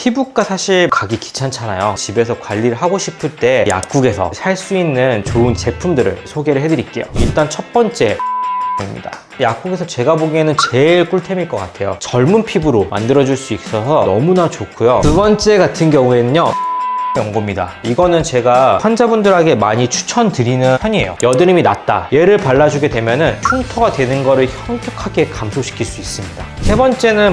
피부과 사실 가기 귀찮잖아요. 집에서 관리를 하고 싶을 때 약국에서 살 수 있는 좋은 제품들을 소개를 해드릴게요. 일단 첫 번째 입니다. 약국에서 제가 보기에는 제일 꿀템일 것 같아요. 젊은 피부로 만들어줄 수 있어서 너무나 좋고요. 두 번째 같은 경우에는요, 연고입니다. 이거는 제가 환자분들에게 많이 추천드리는 편이에요. 여드름이 났다, 얘를 발라주게 되면은 흉터가 되는 거를 현격하게 감소시킬 수 있습니다. 세 번째는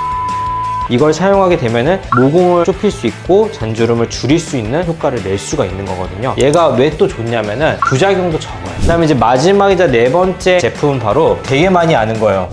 이걸 사용하게 되면은 모공을 좁힐 수 있고 잔주름을 줄일 수 있는 효과를 낼 수가 있는 거거든요. 얘가 왜 또 좋냐면은 부작용도 적어요. 그 다음에 이제 마지막이자 네 번째 제품은 바로 되게 많이 아는 거예요.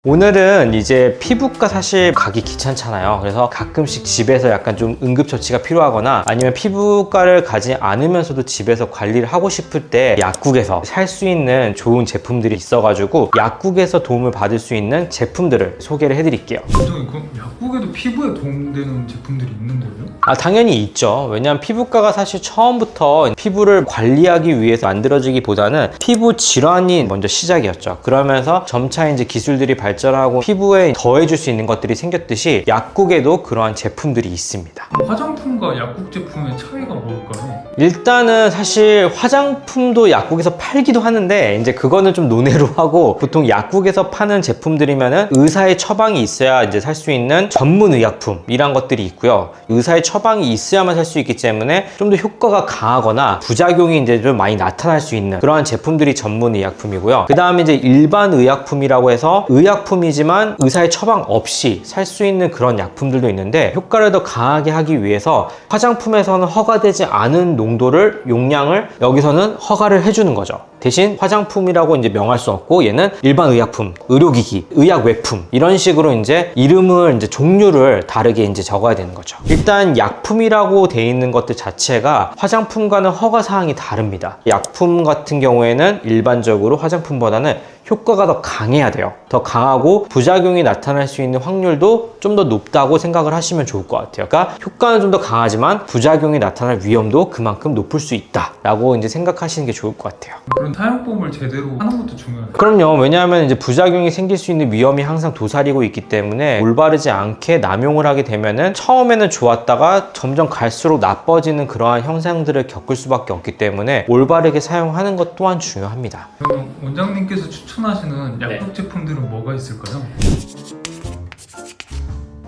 오늘은 이제 피부과 사실 가기 귀찮잖아요. 그래서 가끔씩 집에서 약간 좀 응급처치가 필요하거나 아니면 피부과를 가지 않으면서도 집에서 관리를 하고 싶을 때 약국에서 살 수 있는 좋은 제품들이 있어가지고 약국에서 도움을 받을 수 있는 제품들을 소개를 해드릴게요. 그럼 약국에도 피부에 도움되는 제품들이 있는 거예요? 당연히 있죠. 왜냐하면 피부과가 사실 처음부터 피부를 관리하기 위해서 만들어지기보다는 피부 질환이 먼저 시작이었죠. 그러면서 점차 이제 기술들이 발전하고 피부에 더해줄 수 있는 것들이 생겼듯이 약국에도 그러한 제품들이 있습니다. 화장품과 약국 제품의 차이가 뭘까요? 일단은 사실 화장품도 약국에서 팔기도 하는데 이제 그거는 좀 논외로 하고, 보통 약국에서 파는 제품들이면은 의사의 처방이 있어야 이제 살 수 있는 전문 의약품 이란 것들이 있고요. 의사의 처방이 있어야만 살 수 있기 때문에 좀 더 효과가 강하거나 부작용이 이제 좀 많이 나타날 수 있는 그러한 제품들이 전문 의약품이고요. 그 다음에 이제 일반 의약품이라고 해서 의약품이지만 의사의 처방 없이 살 수 있는 그런 약품들도 있는데, 효과를 더 강하게 하기 위해서 화장품에서는 허가되지 않은 농도를, 용량을 여기서는 허가를 해주는 거죠. 대신 화장품이라고 이제 명할 수 없고, 얘는 일반 의약품, 의료기기, 의약외품 이런 식으로 이제 이름을 이제 종류를 다르게 이제 적어야 되는 거죠. 일단 약품이라고 돼 있는 것들 자체가 화장품과는 허가 사항이 다릅니다. 약품 같은 경우에는 일반적으로 화장품보다는 효과가 더 강해야 돼요. 더 강하고 부작용이 나타날 수 있는 확률도 좀 더 높다고 생각을 하시면 좋을 것 같아요. 그러니까 효과는 좀 더 강하지만 부작용이 나타날 위험도 그만큼 높을 수 있다라고 이제 생각하시는 게 좋을 것 같아요. 그런 사용법을 제대로 하는 것도 중요해요. 그럼요. 왜냐하면 이제 부작용이 생길 수 있는 위험이 항상 도사리고 있기 때문에 올바르지 않게 남용을 하게 되면은 처음에는 좋았다가 점점 갈수록 나빠지는 그러한 현상들을 겪을 수밖에 없기 때문에 올바르게 사용하는 것 또한 중요합니다. 그럼 원장님께서 추천하시는 약국 제품들은 뭐가 있을까요?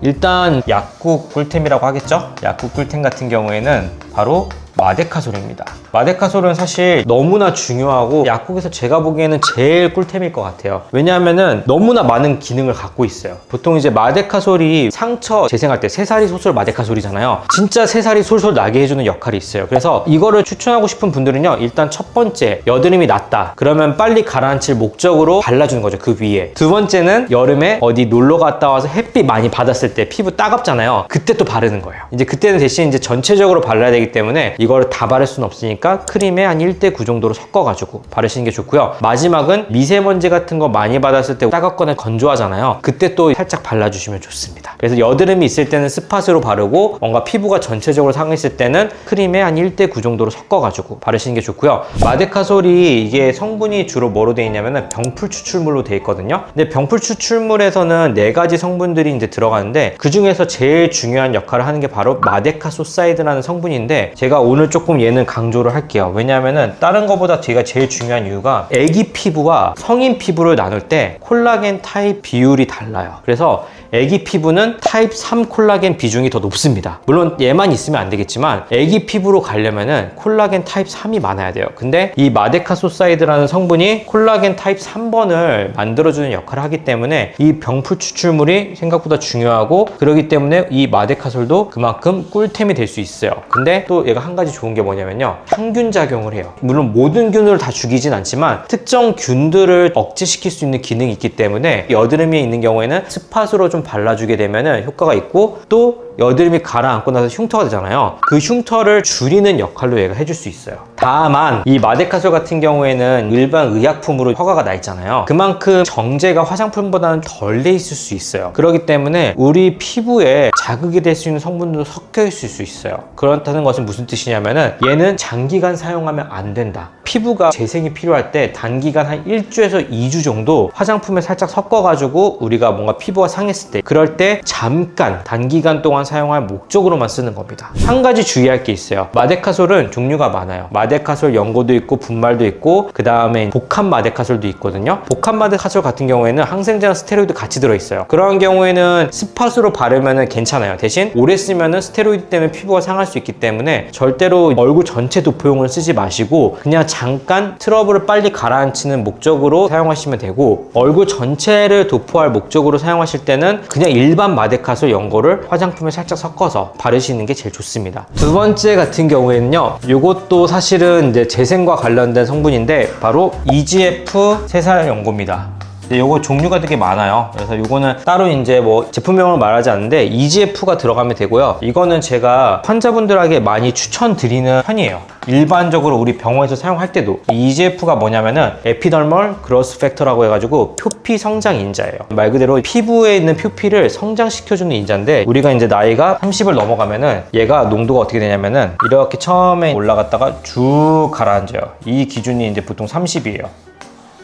일단 약국 꿀템이라고 하겠죠? 약국 꿀템 같은 경우에는 바로 마데카솔입니다. 마데카솔은 사실 너무나 중요하고 약국에서 제가 보기에는 제일 꿀템일 것 같아요. 왜냐하면은 너무나 많은 기능을 갖고 있어요. 보통 이제 마데카솔이 상처 재생할 때 새살이 솔솔 마데카솔이잖아요. 진짜 새살이 솔솔 나게 해주는 역할이 있어요. 그래서 이거를 추천하고 싶은 분들은요, 일단 첫 번째, 여드름이 났다 그러면 빨리 가라앉힐 목적으로 발라주는 거죠, 그 위에. 두 번째는 여름에 어디 놀러 갔다 와서 햇빛 많이 받았을 때 피부 따갑잖아요. 그때 또 바르는 거예요. 이제 그때는 대신 이제 전체적으로 발라야 되기 때문에 이거를 다 바를 수는 없으니까 크림에 한 1대9 정도로 섞어가지고 바르시는 게 좋고요. 마지막은 미세먼지 같은 거 많이 받았을 때 따갑거나 건조하잖아요. 그때 또 살짝 발라주시면 좋습니다. 그래서 여드름이 있을 때는 스팟으로 바르고, 뭔가 피부가 전체적으로 상했을 때는 크림에 한 1대9 정도로 섞어가지고 바르시는 게 좋고요. 마데카솔이 이게 성분이 주로 뭐로 되어 있냐면은 병풀 추출물로 되어 있거든요. 근데 병풀 추출물에서는 4가지 성분들이 이제 들어가는데, 그 중에서 제일 중요한 역할을 하는 게 바로 마데카소사이드라는 성분인데, 제가 오늘 조금 얘는 강조를 할게요. 왜냐하면은 다른 거보다 제가 제일 중요한 이유가 애기 피부와 성인 피부를 나눌 때 콜라겐 타입 비율이 달라요. 그래서 애기 피부는 타입 3 콜라겐 비중이 더 높습니다. 물론 얘만 있으면 안 되겠지만 애기 피부로 가려면은 콜라겐 타입 3이 많아야 돼요. 근데 이 마데카소사이드라는 성분이 콜라겐 타입 3번을 만들어주는 역할을 하기 때문에 이 병풀 추출물이 생각보다 중요하고, 그렇기 때문에 이 마데카솔도 그만큼 꿀템이 될 수 있어요. 근데 또 얘가 한 가지 좋은 게 뭐냐면요, 항균 작용을 해요. 물론 모든 균을 다 죽이진 않지만 특정 균들을 억제시킬 수 있는 기능이 있기 때문에 여드름이 있는 경우에는 스팟으로 좀 발라주게 되면은 효과가 있고, 또 여드름이 가라앉고 나서 흉터가 되잖아요. 그 흉터를 줄이는 역할로 얘가 해줄 수 있어요. 다만 이 마데카솔 같은 경우에는 일반 의약품으로 허가가 나 있잖아요. 그만큼 정제가 화장품보다는 덜 돼 있을 수 있어요. 그렇기 때문에 우리 피부에 자극이 될 수 있는 성분도 섞여 있을 수 있어요. 그렇다는 것은 무슨 뜻이냐면은 얘는 장기간 사용하면 안 된다. 피부가 재생이 필요할 때 단기간 한 1주에서 2주 정도 화장품에 살짝 섞어가지고 우리가 뭔가 피부가 상했을 때 그럴 때 잠깐 단기간 동안 사용할 목적으로만 쓰는 겁니다. 한 가지 주의할 게 있어요. 마데카솔은 종류가 많아요. 마데카솔 연고도 있고 분말도 있고 그 다음에 복합 마데카솔도 있거든요. 복합 마데카솔 같은 경우에는 항생제나 스테로이드 같이 들어있어요. 그런 경우에는 스팟으로 바르면 괜찮아요. 대신 오래 쓰면 스테로이드 때문에 피부가 상할 수 있기 때문에 절대로 얼굴 전체 도포용을 쓰지 마시고 그냥 잠깐 트러블을 빨리 가라앉히는 목적으로 사용하시면 되고, 얼굴 전체를 도포할 목적으로 사용하실 때는 그냥 일반 마데카솔 연고를 화장품에 살짝 섞어서 바르시는 게 제일 좋습니다. 두 번째 같은 경우에는요, 이것도 사실은 이제 재생과 관련된 성분인데 바로 EGF 세살 연고입니다. 요거 종류가 되게 많아요. 그래서 요거는 따로 이제 뭐 제품명을 말하지 않는데 EGF가 들어가면 되고요. 이거는 제가 환자분들에게 많이 추천드리는 편이에요. 일반적으로 우리 병원에서 사용할 때도 EGF가 뭐냐면은 에피더멀 그로스 팩터라고 해가지고 표피 성장 인자예요. 말 그대로 피부에 있는 표피를 성장시켜주는 인자인데, 우리가 이제 나이가 30을 넘어가면은 얘가 농도가 어떻게 되냐면은 이렇게 처음에 올라갔다가 쭉 가라앉아요. 이 기준이 이제 보통 30이에요.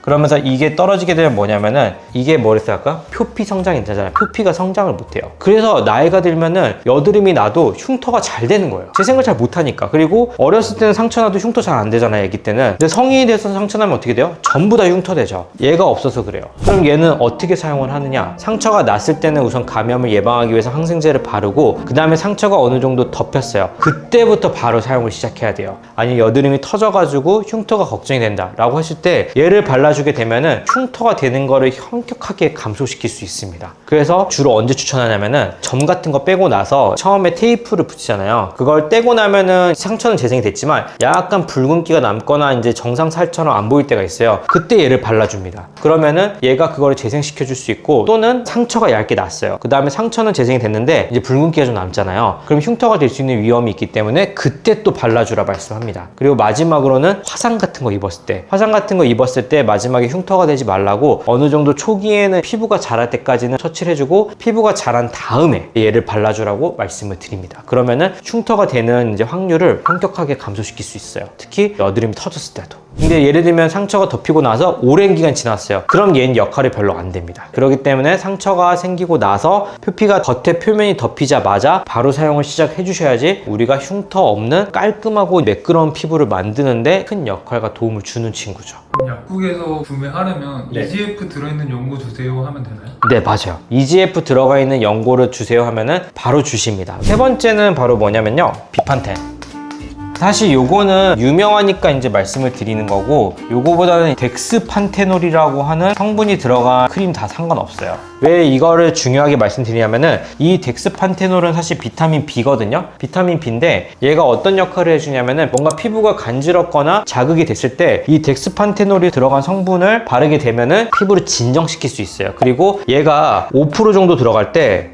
그러면서 이게 떨어지게 되면 뭐냐면은 이게 뭐랬어 아까? 표피 성장 인자잖아요. 표피가 성장을 못해요. 그래서 나이가 들면은 여드름이 나도 흉터가 잘 되는 거예요. 재생을 잘 못하니까. 그리고 어렸을 때는 상처 나도 흉터 잘 안 되잖아요, 애기 때는. 근데 성인이 돼서 상처 나면 어떻게 돼요? 전부 다 흉터 되죠. 얘가 없어서 그래요. 그럼 얘는 어떻게 사용을 하느냐? 상처가 났을 때는 우선 감염을 예방하기 위해서 항생제를 바르고, 그 다음에 상처가 어느 정도 덮였어요. 그때부터 바로 사용을 시작해야 돼요. 아니 여드름이 터져가지고 흉터가 걱정이 된다 라고 했을 때 얘를 발라주게 되면은 흉터가 되는 거를 현격하게 감소시킬 수 있습니다. 그래서 주로 언제 추천하냐면은 점 같은 거 빼고 나서 처음에 테이프를 붙이잖아요. 그걸 떼고 나면은 상처는 재생이 됐지만 약간 붉은기가 남거나 이제 정상 살처럼 안 보일 때가 있어요. 그때 얘를 발라줍니다. 그러면은 얘가 그거를 재생시켜 줄 수 있고, 또는 상처가 얇게 났어요. 그 다음에 상처는 재생이 됐는데 이제 붉은기가 좀 남잖아요. 그럼 흉터가 될 수 있는 위험이 있기 때문에 그때 또 발라주라 말씀합니다. 그리고 마지막으로는 화상 같은 거 입었을 때, 화상 같은 거 입었을 때 마지막에 흉터가 되지 말라고 어느 정도 초기에는 피부가 자랄 때까지는 처치를 해주고, 피부가 자란 다음에 얘를 발라주라고 말씀을 드립니다. 그러면은 흉터가 되는 이제 확률을 현격하게 감소시킬 수 있어요. 특히 여드름이 터졌을 때도. 근데 예를 들면 상처가 덮이고 나서 오랜 기간 지났어요. 그럼 얘는 역할이 별로 안 됩니다. 그렇기 때문에 상처가 생기고 나서 표피가 겉에 표면이 덮이자마자 바로 사용을 시작해 주셔야지 우리가 흉터 없는 깔끔하고 매끄러운 피부를 만드는데 큰 역할과 도움을 주는 친구죠. 약국에서 구매하려면 네. EGF 들어있는 연고 주세요 하면 되나요? 네, 맞아요. EGF 들어가 있는 연고를 주세요 하면은 바로 주십니다. 세 번째는 바로 뭐냐면요, 비판텐. 사실 요거는 유명하니까 이제 말씀을 드리는 거고, 요거보다는 덱스판테놀이라고 하는 성분이 들어간 크림 다 상관없어요. 왜 이거를 중요하게 말씀드리냐면은 이 덱스판테놀은 사실 비타민 B거든요. 비타민 B인데 얘가 어떤 역할을 해주냐면은 뭔가 피부가 간지럽거나 자극이 됐을 때 이 덱스판테놀이 들어간 성분을 바르게 되면은 피부를 진정시킬 수 있어요. 그리고 얘가 5% 정도 들어갈 때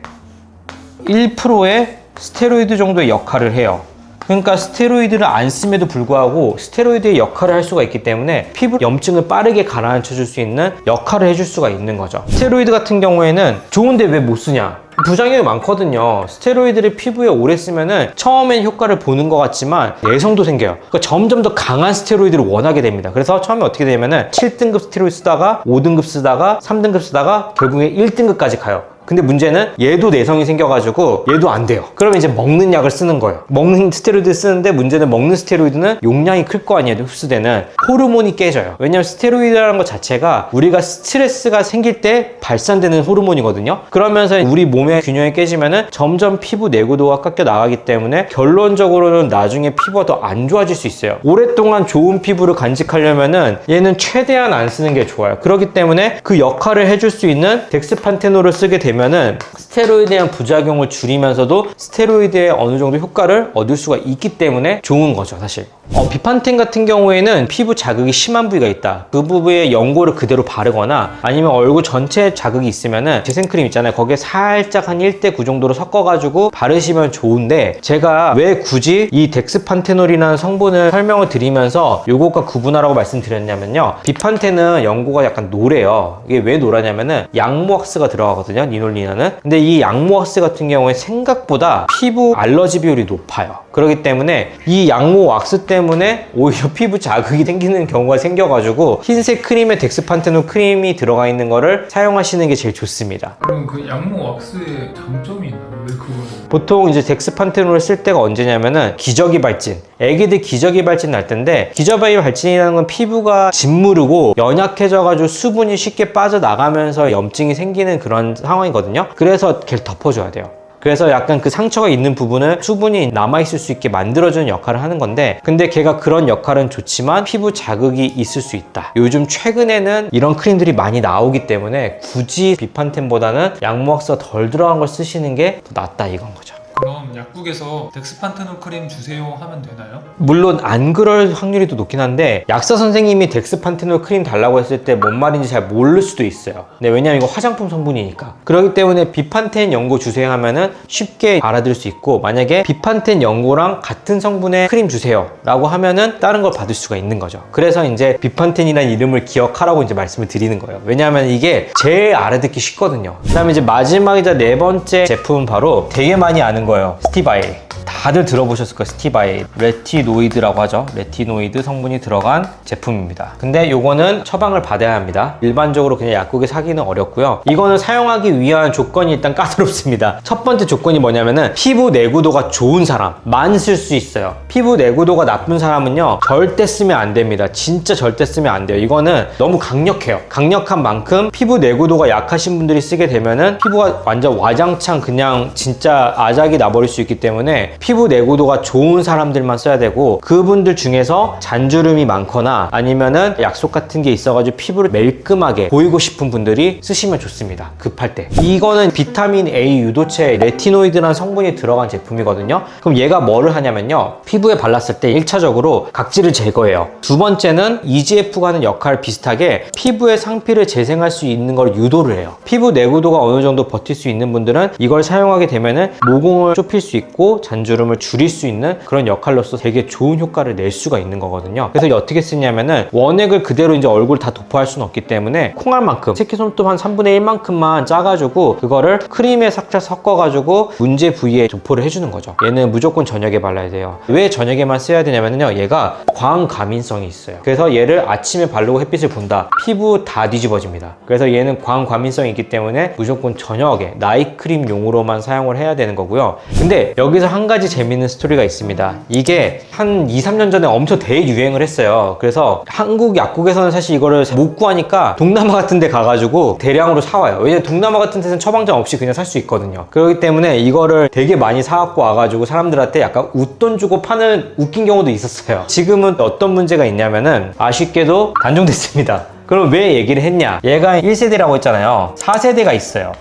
1%의 스테로이드 정도의 역할을 해요. 그러니까 스테로이드를 안 씀에도 불구하고 스테로이드의 역할을 할 수가 있기 때문에 피부 염증을 빠르게 가라앉혀 줄 수 있는 역할을 해줄 수가 있는 거죠. 스테로이드 같은 경우에는 좋은데 왜 못 쓰냐? 부작용이 많거든요. 스테로이드를 피부에 오래 쓰면은 처음엔 효과를 보는 것 같지만 내성도 생겨요. 그러니까 점점 더 강한 스테로이드를 원하게 됩니다. 그래서 처음에 어떻게 되냐면은 7등급 스테로이드 쓰다가 5등급 쓰다가 3등급 쓰다가 결국에 1등급까지 가요. 근데 문제는 얘도 내성이 생겨가지고 얘도 안 돼요. 그러면 이제 먹는 약을 쓰는 거예요. 먹는 스테로이드 쓰는데 문제는 먹는 스테로이드는 용량이 클 거 아니에요. 흡수되는 호르몬이 깨져요. 왜냐면 스테로이드라는 것 자체가 우리가 스트레스가 생길 때 발산되는 호르몬이거든요. 그러면서 우리 몸의 균형이 깨지면은 점점 피부 내구도가 깎여 나가기 때문에 결론적으로는 나중에 피부가 더 안 좋아질 수 있어요. 오랫동안 좋은 피부를 간직하려면은 얘는 최대한 안 쓰는 게 좋아요. 그렇기 때문에 그 역할을 해줄 수 있는 덱스판테놀을 쓰게 되면 되면은 스테로이드에 대한 부작용을 줄이면서도 스테로이드의 어느 정도 효과를 얻을 수가 있기 때문에 좋은 거죠, 사실. 비판텐 같은 경우에는 피부 자극이 심한 부위가 있다. 그 부위에 연고를 그대로 바르거나 아니면 얼굴 전체에 자극이 있으면은 재생크림 있잖아요. 거기에 살짝 한 1대9 정도로 섞어가지고 바르시면 좋은데, 제가 왜 굳이 이 덱스판테놀이라는 성분을 설명을 드리면서 요것과 구분하라고 말씀드렸냐면요. 비판텐은 연고가 약간 노래요. 이게 왜 노라냐면은 양모왁스가 들어가거든요, 니놀리나는. 근데 이 양모왁스 같은 경우에 생각보다 피부 알러지 비율이 높아요. 그렇기 때문에 이 양모왁스 때문에 오히려 피부 자극이 생기는 경우가 생겨가지고 흰색 크림에 덱스판테놀 크림이 들어가 있는 거를 사용하시는 게 제일 좋습니다. 그럼 그 양모 왁스의 장점이 있나요? 왜 그걸? 보통 이제 덱스판테놀을 쓸 때가 언제냐면은 기저귀 발진, 애기들 기저귀 발진 날 텐데, 기저귀 발진이라는 건 피부가 짓무르고 연약해져가지고 수분이 쉽게 빠져나가면서 염증이 생기는 그런 상황이거든요. 그래서 걔를 덮어줘야 돼요. 그래서 약간 그 상처가 있는 부분을 수분이 남아있을 수 있게 만들어주는 역할을 하는 건데, 근데 걔가 그런 역할은 좋지만 피부 자극이 있을 수 있다. 요즘 최근에는 이런 크림들이 많이 나오기 때문에 굳이 비판텐보다는 양모왁스가 덜 들어간 걸 쓰시는 게 더 낫다, 이건 거죠. 그럼 약국에서 덱스판테놀 크림 주세요 하면 되나요? 물론 안 그럴 확률이 더 높긴 한데, 약사 선생님이 덱스판테놀 크림 달라고 했을 때 뭔 말인지 잘 모를 수도 있어요. 근데 왜냐면 이거 화장품 성분이니까. 그렇기 때문에 비판텐 연고 주세요 하면은 쉽게 알아들을 수 있고, 만약에 비판텐 연고랑 같은 성분의 크림 주세요 라고 하면은 다른 걸 받을 수가 있는 거죠. 그래서 이제 비판텐이라는 이름을 기억하라고 이제 말씀을 드리는 거예요. 왜냐하면 이게 제일 알아듣기 쉽거든요. 그 다음에 이제 마지막이자 네 번째 제품은 바로 되게 많이 아는 거예요. 스티바이. 다들 들어보셨을 거예요. 스티바이. 레티노이드라고 하죠. 레티노이드 성분이 들어간 제품입니다. 근데 요거는 처방을 받아야 합니다. 일반적으로 그냥 약국에 사기는 어렵고요. 이거는 사용하기 위한 조건이 일단 까다롭습니다. 첫 번째 조건이 뭐냐면은 피부 내구도가 좋은 사람만 쓸 수 있어요. 피부 내구도가 나쁜 사람은요, 절대 쓰면 안 됩니다. 진짜 절대 쓰면 안 돼요. 이거는 너무 강력해요. 강력한 만큼 피부 내구도가 약하신 분들이 쓰게 되면은 피부가 완전 와장창 그냥 진짜 아작이 나버릴 수 있기 때문에 피부 내구도가 좋은 사람들만 써야 되고, 그분들 중에서 잔주름이 많거나 아니면은 약속 같은 게 있어가지고 피부를 매끈하게 보이고 싶은 분들이 쓰시면 좋습니다. 급할 때. 이거는 비타민 A 유도체 레티노이드라는 성분이 들어간 제품이거든요. 그럼 얘가 뭐를 하냐면요, 피부에 발랐을 때 1차적으로 각질을 제거해요. 두 번째는 EGF가 하는 역할 비슷하게 피부의 상피를 재생할 수 있는 걸 유도를 해요. 피부 내구도가 어느 정도 버틸 수 있는 분들은 이걸 사용하게 되면은 모공을 좁힐 수 있고 잔주름을 줄일 수 있는 그런 역할로서 되게 좋은 효과를 낼 수가 있는 거거든요. 그래서 어떻게 쓰냐면은 원액을 그대로 이제 얼굴 다 도포할 수는 없기 때문에 콩알만큼, 새끼손톱 한 3분의 1만큼만 짜가지고 그거를 크림에 살짝 섞어가지고 문제 부위에 도포를 해주는 거죠. 얘는 무조건 저녁에 발라야 돼요. 왜 저녁에만 써야 되냐면요, 얘가 광과민성이 있어요. 그래서 얘를 아침에 바르고 햇빛을 본다, 피부 다 뒤집어집니다. 그래서 얘는 광과민성이 있기 때문에 무조건 저녁에 나이크림용으로만 사용을 해야 되는 거고요. 근데 여기서 한 가지 재밌는 스토리가 있습니다. 이게 한 2-3년 전에 엄청 대유행을 했어요. 그래서 한국 약국에서는 사실 이거를 못 구하니까 동남아 같은 데 가가지고 대량으로 사와요. 왜냐면 동남아 같은 데는 처방전 없이 그냥 살 수 있거든요. 그렇기 때문에 이거를 되게 많이 사갖고 와가지고 사람들한테 약간 웃돈 주고 파는 웃긴 경우도 있었어요. 지금은 어떤 문제가 있냐면은 아쉽게도 단종됐습니다. 그럼 왜 얘기를 했냐? 얘가 1세대라고 했잖아요. 4세대가 있어요.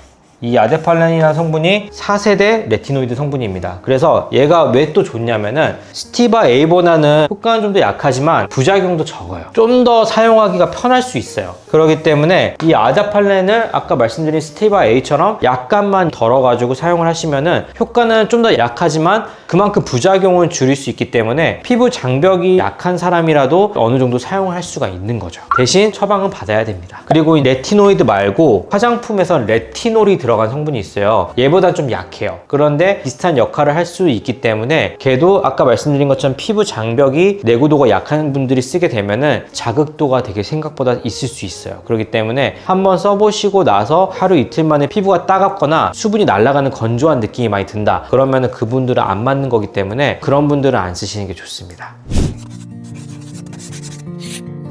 이 아데팔렌이라는 성분이 4세대 레티노이드 성분입니다. 그래서 얘가 왜 또 좋냐면은 스티바 A보다는 효과는 좀 더 약하지만 부작용도 적어요. 좀 더 사용하기가 편할 수 있어요. 그렇기 때문에 이 아데팔렌을 아까 말씀드린 스티바 A처럼 약간만 덜어가지고 사용을 하시면은 효과는 좀 더 약하지만 그만큼 부작용을 줄일 수 있기 때문에 피부 장벽이 약한 사람이라도 어느 정도 사용을 할 수가 있는 거죠. 대신 처방은 받아야 됩니다. 그리고 이 레티노이드 말고 화장품에선 레티놀이 들어간 성분이 있어요. 얘보다 좀 약해요. 그런데 비슷한 역할을 할 수 있기 때문에 걔도 아까 말씀드린 것처럼 피부 장벽이 내구도가 약한 분들이 쓰게 되면은 자극도가 되게 생각보다 있을 수 있어요. 그렇기 때문에 한번 써보시고 나서 하루 이틀 만에 피부가 따갑거나 수분이 날아가는 건조한 느낌이 많이 든다, 그러면은 그분들은 안 맞는 거기 때문에 그런 분들은 안 쓰시는 게 좋습니다.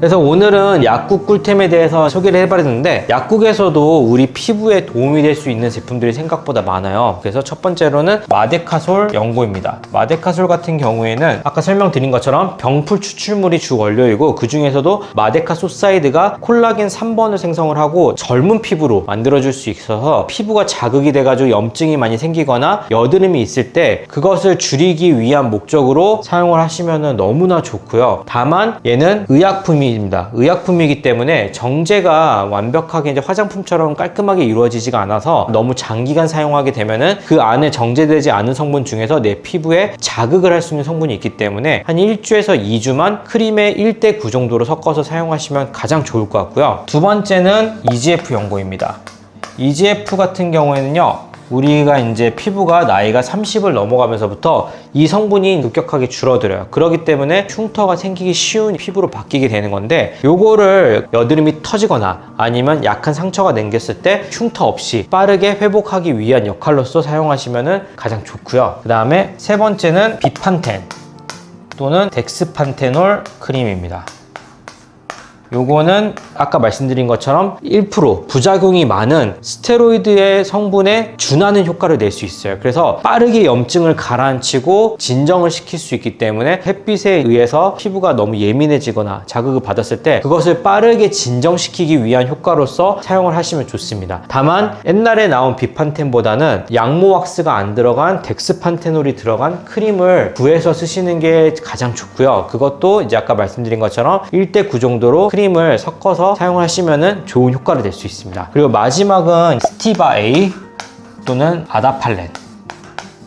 그래서 오늘은 약국 꿀템에 대해서 소개를 해봤는데 약국에서도 우리 피부에 도움이 될 수 있는 제품들이 생각보다 많아요. 그래서 첫 번째로는 마데카솔 연고입니다. 마데카솔 같은 경우에는 아까 설명드린 것처럼 병풀 추출물이 주 원료이고 그 중에서도 마데카소사이드가 콜라겐 3번을 생성을 하고 젊은 피부로 만들어줄 수 있어서 피부가 자극이 돼가지고 염증이 많이 생기거나 여드름이 있을 때 그것을 줄이기 위한 목적으로 사용을 하시면 너무나 좋고요. 다만 얘는 의약품입니다. 의약품이기 때문에 정제가 완벽하게 이제 화장품처럼 깔끔하게 이루어지지가 않아서 너무 장기간 사용하게 되면은 그 안에 정제되지 않은 성분 중에서 내 피부에 자극을 할 수 있는 성분이 있기 때문에 한 1주에서 2주만 크림의 1:9 정도로 섞어서 사용하시면 가장 좋을 것 같고요. 두 번째는 EGF 연고입니다. EGF 같은 경우에는요, 우리가 이제 피부가 나이가 30을 넘어가면서부터 이 성분이 급격하게 줄어들어요. 그렇기 때문에 흉터가 생기기 쉬운 피부로 바뀌게 되는 건데, 요거를 여드름이 터지거나 아니면 약한 상처가 남겼을 때 흉터 없이 빠르게 회복하기 위한 역할로서 사용하시면 가장 좋고요. 그 다음에 세 번째는 비판텐 또는 덱스판테놀 크림입니다. 요거는 아까 말씀드린 것처럼 1% 부작용이 많은 스테로이드의 성분에 준하는 효과를 낼 수 있어요. 그래서 빠르게 염증을 가라앉히고 진정을 시킬 수 있기 때문에 햇빛에 의해서 피부가 너무 예민해지거나 자극을 받았을 때 그것을 빠르게 진정시키기 위한 효과로서 사용을 하시면 좋습니다. 다만 옛날에 나온 비판텐보다는 양모왁스가 안 들어간 덱스판테놀이 들어간 크림을 구해서 쓰시는 게 가장 좋고요. 그것도 이제 아까 말씀드린 것처럼 1:9 정도로 크림을 섞어서 사용하시면 좋은 효과를 낼 수 있습니다. 그리고 마지막은 스티바 A 또는 아다팔렌.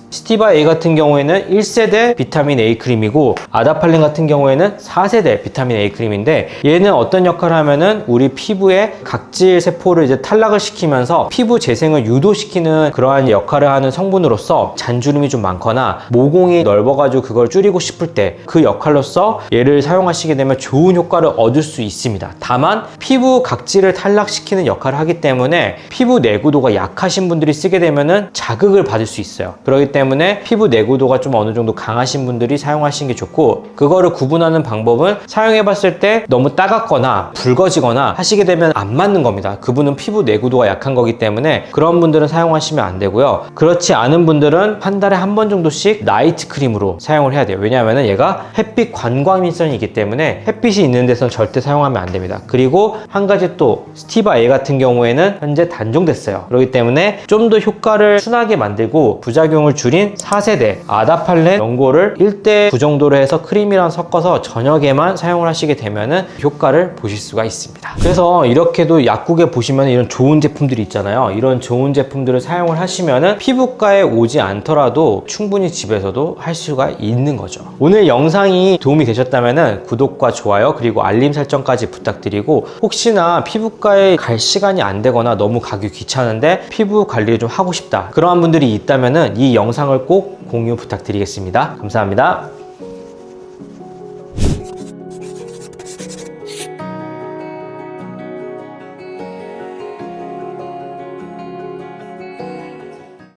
스티바 A 같은 경우에는 1세대 비타민 A 크림이고 아다팔렌 같은 경우에는 4세대 비타민 A 크림인데, 얘는 어떤 역할을 하면은 우리 피부의 각질 세포를 이제 탈락을 시키면서 피부 재생을 유도시키는 그러한 역할을 하는 성분으로서 잔주름이 좀 많거나 모공이 넓어가지고 그걸 줄이고 싶을 때 그 역할로서 얘를 사용하시게 되면 좋은 효과를 얻을 수 있습니다. 다만 피부 각질을 탈락시키는 역할을 하기 때문에 피부 내구도가 약하신 분들이 쓰게 되면은 자극을 받을 수 있어요. 그렇기 때문에 피부 내구도가 좀 어느 정도 강하신 분들이 사용하시는 게 좋고, 그거를 구분하는 방법은 사용해 봤을 때 너무 따갑거나 붉어지거나 하시게 되면 안 맞는 겁니다. 그분은 피부 내구도가 약한 거기 때문에 그런 분들은 사용하시면 안 되고요. 그렇지 않은 분들은 한 달에 한 번 정도씩 나이트 크림으로 사용을 해야 돼요. 왜냐하면 얘가 햇빛 관광일성이 있기 때문에 햇빛이 있는 데서는 절대 사용하면 안 됩니다. 그리고 한 가지 또 스티바 A 같은 경우에는 현재 단종됐어요. 그렇기 때문에 좀 더 효과를 순하게 만들고 부작용을 줄인 4세대 아다팔렌 연고를 1:9 정도로 해서 크림이랑 섞어서 저녁에만 사용을 하시게 되면은 효과를 보실 수가 있습니다. 그래서 이렇게도 약국에 보시면 이런 좋은 제품들이 있잖아요. 이런 좋은 제품들을 사용을 하시면은 피부과에 오지 않더라도 충분히 집에서도 할 수가 있는 거죠. 오늘 영상이 도움이 되셨다면은 구독과 좋아요 그리고 알림 설정까지 부탁드리고, 혹시나 피부과에 갈 시간이 안 되거나 너무 가기 귀찮은데 피부 관리를 좀 하고 싶다, 그러한 분들이 있다면은 이 영상을 꼭 공유 부탁드리겠습니다. 감사합니다.